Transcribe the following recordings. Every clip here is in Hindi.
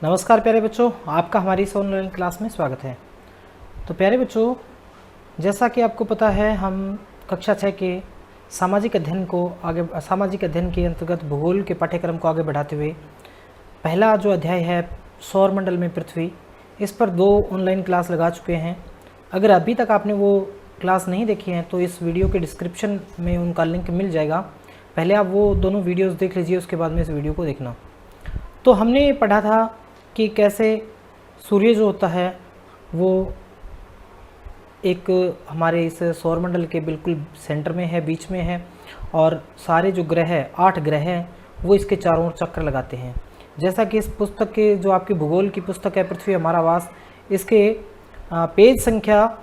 नमस्कार प्यारे बच्चों, आपका हमारी इस ऑनलाइन क्लास में स्वागत है। तो प्यारे बच्चों, जैसा कि आपको पता है, हम कक्षा 6 के सामाजिक अध्ययन के अंतर्गत भूगोल के पाठ्यक्रम को आगे बढ़ाते हुए पहला जो अध्याय है सौरमंडल में पृथ्वी, इस पर 2 ऑनलाइन क्लास लगा चुके हैं। अगर अभी तक आपने वो क्लास नहीं देखी है तो इस वीडियो के डिस्क्रिप्शन में उनका लिंक मिल जाएगा। पहले आप वो दोनों वीडियोज़ देख लीजिए, उसके बाद में इस वीडियो को देखना। तो हमने पढ़ा था कि कैसे सूर्य जो होता है वो एक हमारे इस सौरमंडल के बिल्कुल सेंटर में है, बीच में है, और सारे जो ग्रह है 8 ग्रह हैं वो इसके चारों ओर चक्कर लगाते हैं। जैसा कि इस पुस्तक के जो आपकी भूगोल की पुस्तक है पृथ्वी हमारा आवास, इसके पेज संख्या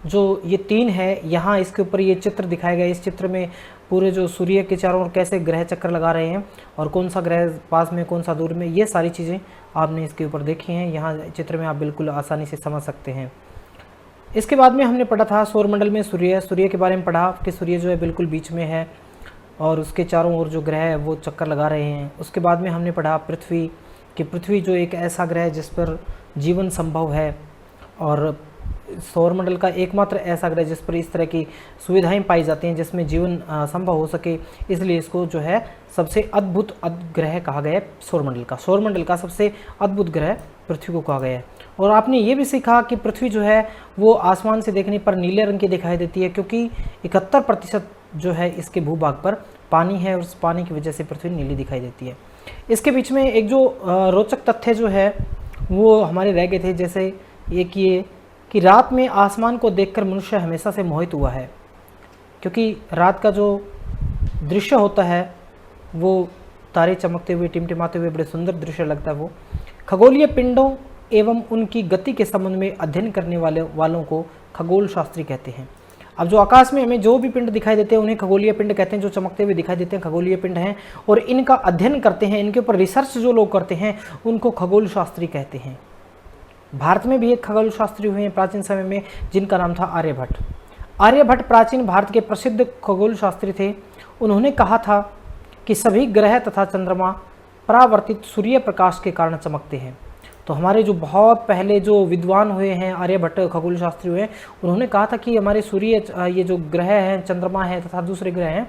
जो ये 3 है, यहाँ इसके ऊपर ये चित्र दिखाया गया है। इस चित्र में पूरे जो सूर्य के चारों ओर कैसे ग्रह चक्कर लगा रहे हैं और कौन सा ग्रह पास में कौन सा दूर में, ये सारी चीज़ें आपने इसके ऊपर देखी हैं। यहाँ चित्र में आप बिल्कुल आसानी से समझ सकते हैं। इसके बाद में हमने पढ़ा था सौरमंडल में सूर्य के बारे में पढ़ा कि सूर्य जो है बिल्कुल बीच में है और उसके चारों ओर जो ग्रह है वो चक्कर लगा रहे हैं। उसके बाद में हमने पढ़ा पृथ्वी कि पृथ्वी जो एक ऐसा ग्रह है जिस पर जीवन संभव है, और सौरमंडल का एकमात्र ऐसा ग्रह जिस पर इस तरह की सुविधाएं पाई जाती हैं जिसमें जीवन संभव हो सके, इसलिए इसको जो है सबसे अद्भुत ग्रह कहा गया है। सौरमंडल का सबसे अद्भुत ग्रह पृथ्वी को कहा गया है। और आपने ये भी सीखा कि पृथ्वी जो है वो आसमान से देखने पर नीले रंग की दिखाई देती है, क्योंकि 71% जो है इसके भूभाग पर पानी है और उस पानी की वजह से पृथ्वी नीली दिखाई देती है। इसके बीच में एक जो रोचक तथ्य जो है वो हमारे रह गए थे, जैसे एक ये कि रात में आसमान को देखकर मनुष्य हमेशा से मोहित हुआ है, क्योंकि रात का जो दृश्य होता है वो तारे चमकते हुए टिमटिमाते हुए बड़े सुंदर दृश्य लगता है। वो खगोलीय पिंडों एवं उनकी गति के संबंध में अध्ययन करने वालों को खगोल शास्त्री कहते हैं। अब जो आकाश में हमें जो भी पिंड दिखाई देते हैं उन्हें खगोलीय पिंड कहते हैं। जो चमकते हुए दिखाई देते हैं खगोलीय पिंड हैं, और इनका अध्ययन करते हैं, इनके ऊपर रिसर्च जो लोग करते हैं उनको खगोल शास्त्री कहते हैं। भारत में भी एक खगोल शास्त्री हुए हैं प्राचीन समय में, जिनका नाम था आर्यभट्ट। आर्यभट्ट प्राचीन भारत के प्रसिद्ध खगोल शास्त्री थे। उन्होंने कहा था कि सभी ग्रह तथा चंद्रमा परावर्तित सूर्य प्रकाश के कारण चमकते हैं। तो हमारे जो बहुत पहले जो विद्वान हुए हैं आर्यभट्ट खगोल शास्त्री हुए, उन्होंने कहा था कि हमारे सूर्य ये जो ग्रह हैं, चंद्रमा है तथा दूसरे ग्रह हैं,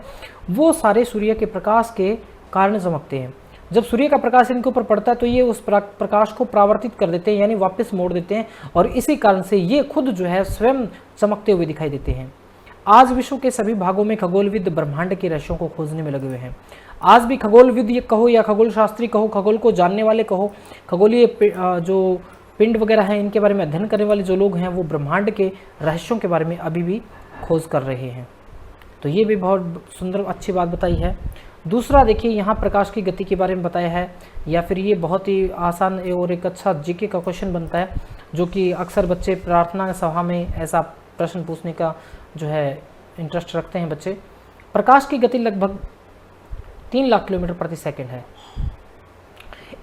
वो सारे सूर्य के प्रकाश के कारण चमकते हैं। जब सूर्य का प्रकाश इनके ऊपर पड़ता है तो ये उस प्रकाश को परावर्तित कर देते हैं, यानी वापस मोड़ देते हैं, और इसी कारण से ये खुद जो है स्वयं चमकते हुए दिखाई देते हैं। आज विश्व के सभी भागों में खगोलविद ब्रह्मांड के रहस्यों को खोजने में लगे हुए हैं। आज भी खगोलविद ये कहो या खगोल शास्त्री कहो, खगोल को जानने वाले कहो, खगोलीय जो पिंड वगैरह हैं इनके बारे में अध्ययन करने वाले जो लोग हैं वो ब्रह्मांड के रहस्यों के बारे में अभी भी खोज कर रहे हैं। तो ये भी बहुत सुंदर अच्छी बात बताई है। दूसरा देखिए, यहाँ प्रकाश की गति के बारे में बताया है, या फिर ये बहुत ही आसान और एक अच्छा जीके का क्वेश्चन बनता है, जो कि अक्सर बच्चे प्रार्थना सभा में ऐसा प्रश्न पूछने का जो है इंटरेस्ट रखते हैं बच्चे। प्रकाश की गति लगभग 3 लाख किलोमीटर प्रति सेकंड है।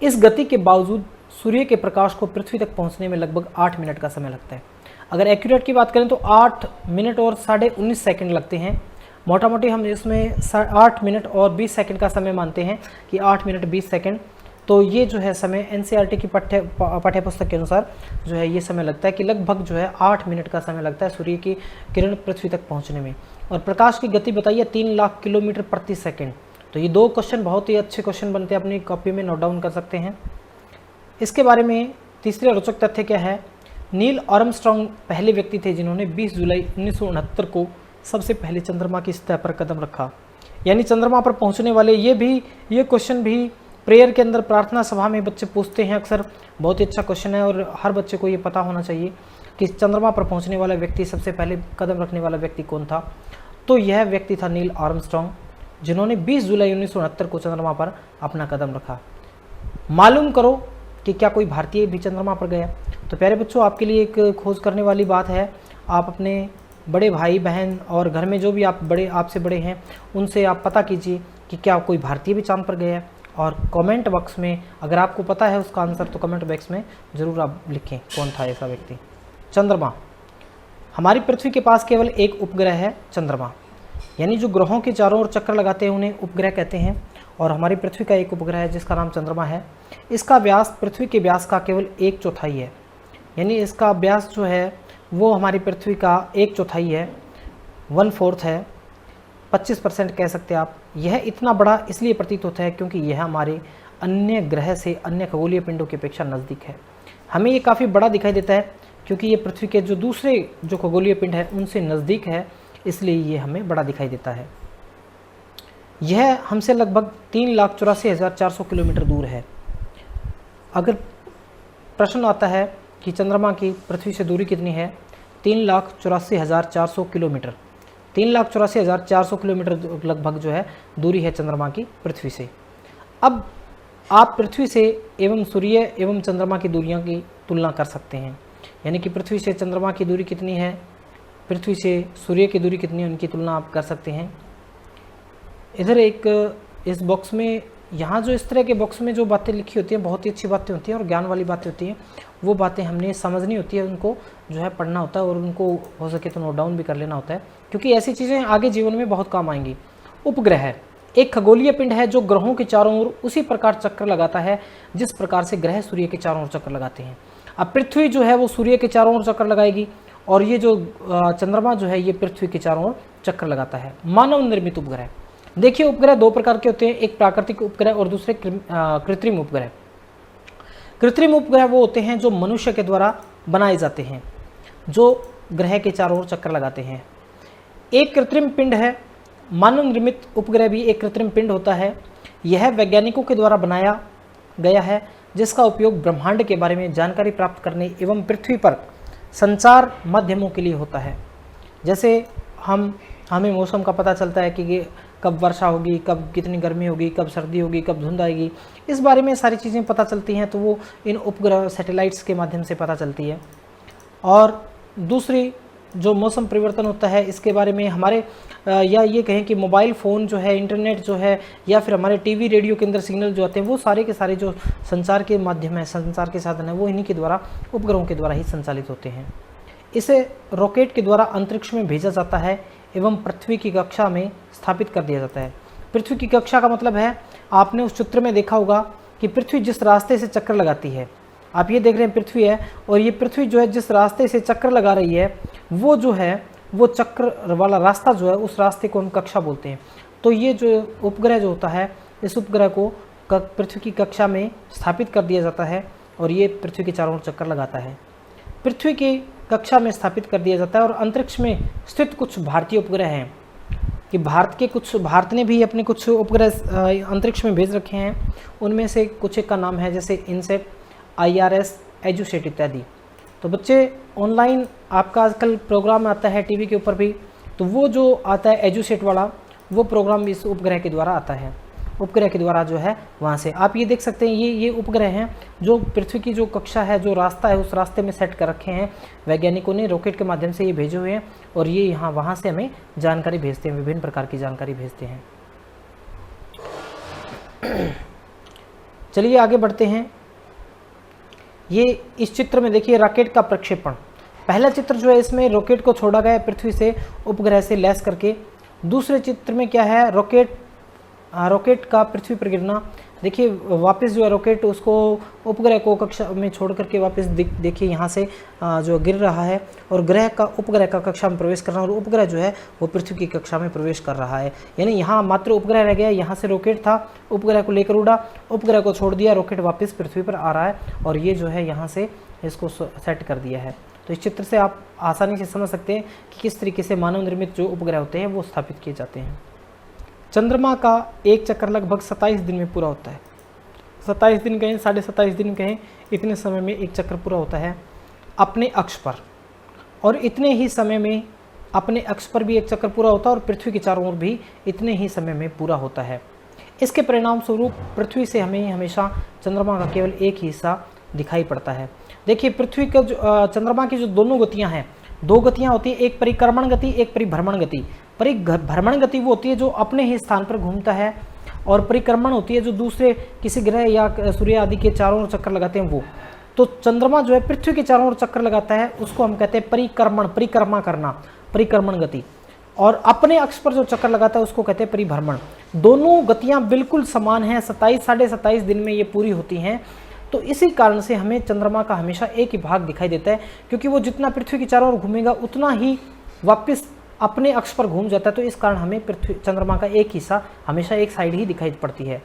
इस गति के बावजूद सूर्य के प्रकाश को पृथ्वी तक पहुँचने में लगभग 8 मिनट का समय लगता है। अगर एक्यूरेट की बात करें तो 8 मिनट और 19.5 सेकेंड लगते हैं। मोटा मोटी हम इसमें 8 मिनट और 20 सेकंड का समय मानते हैं कि 8 मिनट 20 सेकंड। तो ये जो है समय एनसीईआरटी की पाठ्य पुस्तक के अनुसार जो है ये समय लगता है कि लगभग जो है 8 मिनट का समय लगता है सूर्य की किरण पृथ्वी तक पहुंचने में। और प्रकाश की गति बताइए 3 लाख किलोमीटर प्रति सेकंड। तो ये 2 क्वेश्चन बहुत ही अच्छे क्वेश्चन बनते हैं, अपनी कॉपी में नोट डाउन कर सकते हैं। इसके बारे में तीसरा रोचक तथ्य क्या है, नील आर्मस्ट्रांग पहले व्यक्ति थे जिन्होंने 20 जुलाई 1969 को सबसे पहले चंद्रमा की सतह पर कदम रखा, यानी चंद्रमा पर पहुंचने वाले। ये क्वेश्चन भी प्रेयर के अंदर प्रार्थना सभा में बच्चे पूछते हैं अक्सर। बहुत ही अच्छा क्वेश्चन है और हर बच्चे को ये पता होना चाहिए कि चंद्रमा पर पहुंचने वाला व्यक्ति, सबसे पहले कदम रखने वाला व्यक्ति कौन था। तो यह व्यक्ति था नील आर्मस्ट्रांग, जिन्होंने 20 जुलाई 1969 को चंद्रमा पर अपना कदम रखा। मालूम करो कि क्या कोई भारतीय भी चंद्रमा पर गया। तो प्यारे बच्चों, आपके लिए एक खोज करने वाली बात है। आप अपने बड़े भाई बहन और घर में जो भी आपसे बड़े हैं उनसे आप पता कीजिए कि क्या कोई भारतीय भी चांद पर गया है, और कमेंट बॉक्स में अगर आपको पता है उसका आंसर तो कमेंट बॉक्स में ज़रूर आप लिखें कौन था ऐसा व्यक्ति। चंद्रमा, हमारी पृथ्वी के पास केवल एक उपग्रह है चंद्रमा, यानी जो ग्रहों के चारों ओर चक्कर लगाते हैं उन्हें उपग्रह कहते हैं। और हमारी पृथ्वी का एक उपग्रह है जिसका नाम चंद्रमा है। इसका व्यास पृथ्वी के व्यास का केवल 1/4 है, यानी इसका व्यास जो है वो हमारी पृथ्वी का 1/4 है, 1/4 है, 25% कह सकते हैं आप। यह इतना बड़ा इसलिए प्रतीत होता है क्योंकि यह हमारे अन्य ग्रह से, अन्य खगोलीय पिंडों की अपेक्षा नज़दीक है। हमें ये काफ़ी बड़ा दिखाई देता है क्योंकि ये पृथ्वी के जो दूसरे जो खगोलीय पिंड है उनसे नज़दीक है, इसलिए ये हमें बड़ा दिखाई देता है। यह हमसे लगभग 3,84,400 किलोमीटर दूर है। अगर प्रश्न आता है कि चंद्रमा की पृथ्वी से दूरी कितनी है, 3,84,400 किलोमीटर, 3,84,400 किलोमीटर लगभग जो है दूरी है चंद्रमा की पृथ्वी से। अब आप पृथ्वी से एवं सूर्य एवं चंद्रमा की दूरियों की तुलना कर सकते हैं, यानी कि पृथ्वी से चंद्रमा की दूरी कितनी है, पृथ्वी से सूर्य की दूरी कितनी है, उनकी तुलना आप कर सकते हैं। इधर एक इस बॉक्स में, यहाँ जो इस तरह के बॉक्स में जो बातें लिखी होती हैं बहुत ही अच्छी बातें होती हैं और ज्ञान वाली बातें होती हैं, वो बातें हमने समझनी होती है, उनको जो है पढ़ना होता है और उनको हो सके तो नोट डाउन भी कर लेना होता है, क्योंकि ऐसी चीज़ें आगे जीवन में बहुत काम आएंगी। उपग्रह एक खगोलीय पिंड है जो ग्रहों के चारों ओर उसी प्रकार चक्कर लगाता है जिस प्रकार से ग्रह सूर्य के चारों ओर चक्कर लगाते हैं। अब पृथ्वी जो है वो सूर्य के चारों ओर चक्कर लगाएगी और ये जो चंद्रमा जो है ये पृथ्वी के चारों ओर चक्कर लगाता है। मानव निर्मित उपग्रह, देखिए उपग्रह दो प्रकार के होते हैं, एक प्राकृतिक उपग्रह और दूसरे कृत्रिम उपग्रह। कृत्रिम उपग्रह वो होते हैं जो मनुष्य के द्वारा बनाए जाते हैं, जो ग्रह के चारों ओर चक्कर लगाते हैं। एक कृत्रिम पिंड है, मानव निर्मित उपग्रह भी एक कृत्रिम पिंड होता है। यह वैज्ञानिकों के द्वारा बनाया गया है जिसका उपयोग ब्रह्मांड के बारे में जानकारी प्राप्त करने एवं पृथ्वी पर संचार माध्यमों के लिए होता है। जैसे हमें मौसम का पता चलता है कि कब वर्षा होगी, कब कितनी गर्मी होगी, कब सर्दी होगी, कब धुंध आएगी, इस बारे में सारी चीज़ें पता चलती हैं, तो वो इन उपग्रह सैटेलाइट्स के माध्यम से पता चलती है। और दूसरी जो मौसम परिवर्तन होता है इसके बारे में हमारे या ये कहें कि मोबाइल फ़ोन जो है, इंटरनेट जो है, या फिर हमारे टीवी रेडियो के अंदर सिग्नल जो आते हैं, वो सारे के सारे जो संचार के माध्यम है, संचार के साधन है, वो इन्हीं के द्वारा, उपग्रहों के द्वारा ही संचालित होते हैं। इसे रॉकेट के द्वारा अंतरिक्ष में भेजा जाता है एवं पृथ्वी की कक्षा में स्थापित कर दिया जाता है। पृथ्वी की कक्षा का मतलब है, आपने उस चित्र में देखा होगा कि पृथ्वी जिस रास्ते से चक्कर लगाती है, आप ये देख रहे हैं पृथ्वी है, और ये पृथ्वी जो है जिस रास्ते से चक्कर लगा रही है, वो जो है वो चक्र वाला रास्ता जो है, उस रास्ते को हम कक्षा बोलते हैं। तो ये जो उपग्रह जो होता है, इस उपग्रह को पृथ्वी की कक्षा में स्थापित कर दिया जाता है और ये पृथ्वी के चारों ओर चक्कर लगाता है। पृथ्वी की कक्षा में स्थापित कर दिया जाता है। और अंतरिक्ष में स्थित कुछ भारतीय उपग्रह हैं कि भारत ने भी अपने कुछ उपग्रह अंतरिक्ष में भेज रखे हैं। उनमें से कुछ एक का नाम है जैसे इनसेट, IRS, एजुसेट इत्यादि। तो बच्चे ऑनलाइन आपका आजकल प्रोग्राम आता है टीवी के ऊपर भी, तो वो जो आता है एजुसेट वाला, वो प्रोग्राम इस उपग्रह के द्वारा आता है। उपग्रह के द्वारा जो है वहाँ से आप ये देख सकते हैं, ये उपग्रह हैं जो पृथ्वी की जो कक्षा है, जो रास्ता है, उस रास्ते में सेट कर रखे हैं वैज्ञानिकों ने, रॉकेट के माध्यम से ये भेजे हुए हैं और ये यहाँ वहाँ से हमें जानकारी भेजते हैं, विभिन्न प्रकार की जानकारी भेजते हैं। चलिए आगे बढ़ते हैं। ये इस चित्र में देखिए रॉकेट का प्रक्षेपण, पहला चित्र जो है इसमें रॉकेट को छोड़ा गया है पृथ्वी से उपग्रह से लैस करके। दूसरे चित्र में क्या है, रॉकेट का पृथ्वी पर गिरना। देखिए वापस जो है रॉकेट उसको उपग्रह को कक्षा में छोड़ करके वापस देखिए यहाँ से जो गिर रहा है, और उपग्रह का कक्षा में प्रवेश कर रहा है, और उपग्रह जो है वो पृथ्वी की कक्षा में प्रवेश कर रहा है। यानी यहाँ मात्र उपग्रह रह गया, यहाँ से रॉकेट था, उपग्रह को लेकर उड़ा, उपग्रह को छोड़ दिया, रॉकेट वापस पृथ्वी पर आ रहा है और ये जो है यहाँ से इसको सेट कर दिया है। तो इस चित्र से आप आसानी से समझ सकते हैं कि किस तरीके से मानव निर्मित जो उपग्रह होते हैं वो स्थापित किए जाते हैं। चंद्रमा का एक चक्कर लगभग 27 दिन में पूरा होता है। 27 दिन कहें, 27.5 दिन कहें, इतने समय में एक चक्कर पूरा होता है अपने अक्ष पर, और इतने ही समय में अपने अक्ष पर भी एक चक्कर पूरा होता है और पृथ्वी के चारों ओर भी इतने ही समय में पूरा होता है। इसके परिणाम स्वरूप पृथ्वी से हमें हमेशा चंद्रमा का केवल एक ही हिस्सा दिखाई पड़ता है। देखिए पृथ्वी का चंद्रमा की जो दोनों गतियाँ हैं, दो गतियाँ होती है, एक परिक्रमण गति, एक परिभ्रमण गति। परिभ्रमण गति वो होती है जो अपने ही स्थान पर घूमता है, और परिक्रमण होती है जो दूसरे किसी ग्रह या सूर्य आदि के चारों ओर चक्कर लगाते हैं वो। तो चंद्रमा जो है पृथ्वी के चारों ओर चक्कर लगाता है, उसको हम कहते हैं परिक्रमा करना, परिक्रमण गति। और अपने अक्ष पर जो चक्कर लगाता है उसको कहते हैं परिभ्रमण। दोनों गतियां बिल्कुल समान हैं, 27 साढ़े 27 दिन में ये पूरी होती हैं। तो इसी कारण से हमें चंद्रमा का हमेशा एक ही भाग दिखाई देता है, क्योंकि वो जितना पृथ्वी के चारों ओर घूमेगा उतना ही वापस अपने अक्ष पर घूम जाता है। तो इस कारण हमें चंद्रमा का एक हिस्सा हमेशा एक साइड ही दिखाई पड़ती है।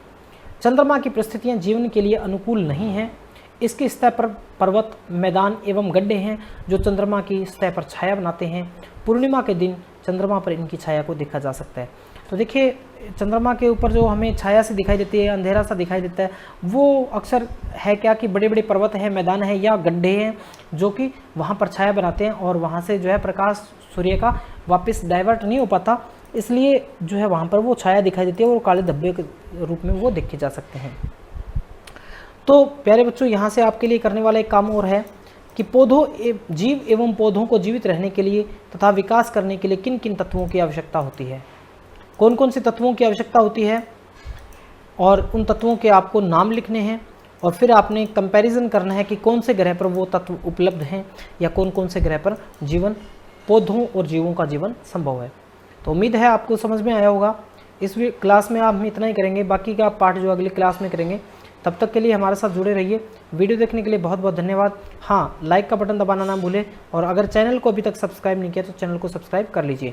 चंद्रमा की परिस्थितियां जीवन के लिए अनुकूल नहीं हैं। इसकी सतह पर पर्वत, मैदान एवं गड्ढे हैं जो चंद्रमा की सतह पर छाया बनाते हैं। पूर्णिमा के दिन चंद्रमा पर इनकी छाया को देखा जा सकता है। तो देखिए, चंद्रमा के ऊपर जो हमें छाया सी दिखाई देती है, अंधेरा सा दिखाई देता है, वो अक्सर है क्या कि बड़े बड़े पर्वत हैं, मैदान है या गड्ढे हैं जो कि वहाँ पर छाया बनाते हैं और वहाँ से जो है प्रकाश सूर्य का वापस डाइवर्ट नहीं हो पाता, इसलिए जो है वहाँ पर वो छाया दिखाई देती है और काले धब्बे के रूप में वो देखे जा सकते हैं। तो प्यारे बच्चों, यहाँ से आपके लिए करने वाला एक काम और है कि जीव एवं पौधों को जीवित रहने के लिए तथा विकास करने के लिए किन किन तत्वों की आवश्यकता होती है, कौन कौन से तत्वों की आवश्यकता होती है, और उन तत्वों के आपको नाम लिखने हैं और फिर आपने कंपैरिजन करना है कि कौन से ग्रह पर वो तत्व उपलब्ध हैं या कौन कौन से ग्रह पर जीवन, पौधों और जीवों का जीवन संभव है। तो उम्मीद है आपको समझ में आया होगा। इस क्लास में हम इतना ही करेंगे, बाकी का पार्ट जो अगली क्लास में करेंगे। तब तक के लिए हमारे साथ जुड़े रहिए। वीडियो देखने के लिए बहुत बहुत धन्यवाद। हाँ, लाइक का बटन दबाना ना भूलें और अगर चैनल को अभी तक सब्सक्राइब नहीं किया तो चैनल को सब्सक्राइब कर लीजिए।